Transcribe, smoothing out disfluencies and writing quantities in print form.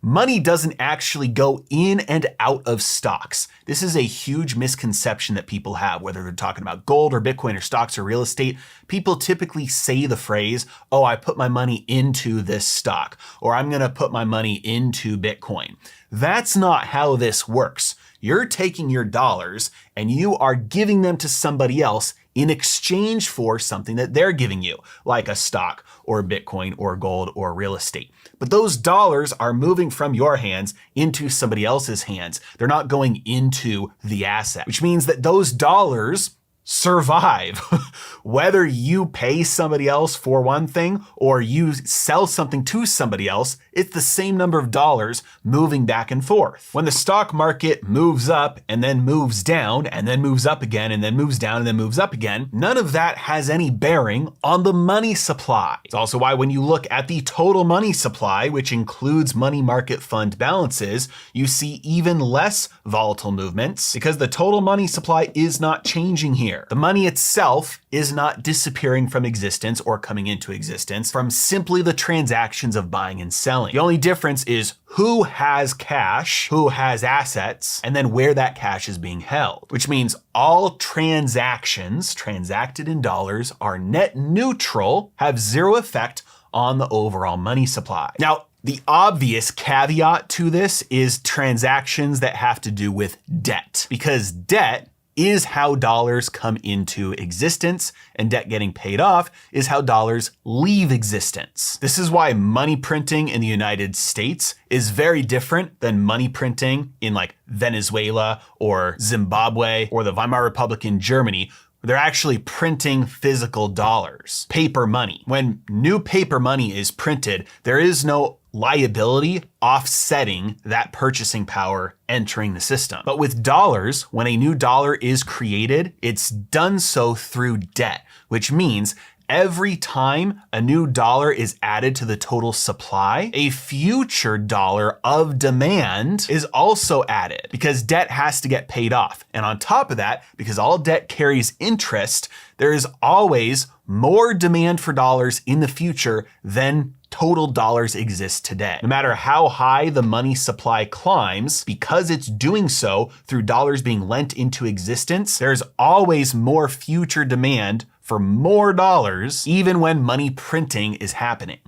money doesn't actually go in and out of stocks. This is a huge misconception that people have, whether they're talking about gold or Bitcoin or stocks or real estate. People typically say the phrase, oh, I put my money into this stock, or I'm going to put my money into Bitcoin. That's not how this works. You're taking your dollars and you are giving them to somebody else in exchange for something that they're giving you, like a stock or Bitcoin or gold or real estate. But those dollars are moving from your hands into somebody else's hands. They're not going into the asset, which means that those dollars survive. Whether you pay somebody else for one thing or you sell something to somebody else, it's the same number of dollars moving back and forth. When the stock market moves up and then moves down and then moves up again and then moves down and then moves up again, none of that has any bearing on the money supply. It's also why when you look at the total money supply, which includes money market fund balances, you see even less volatile movements because the total money supply is not changing here. The money itself is not disappearing from existence or coming into existence from simply the transactions of buying and selling. The only difference is who has cash, who has assets, and then where that cash is being held, which means all transactions transacted in dollars are net neutral, have zero effect on the overall money supply. Now, the obvious caveat to this is transactions that have to do with debt, because debt is how dollars come into existence, and debt getting paid off is how dollars leave existence. This is why money printing in the United States is very different than money printing in like Venezuela or Zimbabwe or the Weimar Republic in Germany. They're actually printing physical dollars, paper money. When new paper money is printed, there is no liability offsetting that purchasing power entering the system. But with dollars, when a new dollar is created, it's done so through debt, which means every time a new dollar is added to the total supply, a future dollar of demand is also added because debt has to get paid off. And on top of that, because all debt carries interest, there is always more demand for dollars in the future than total dollars exist today. No matter how high the money supply climbs, because it's doing so through dollars being lent into existence, there's always more future demand for more dollars, even when money printing is happening.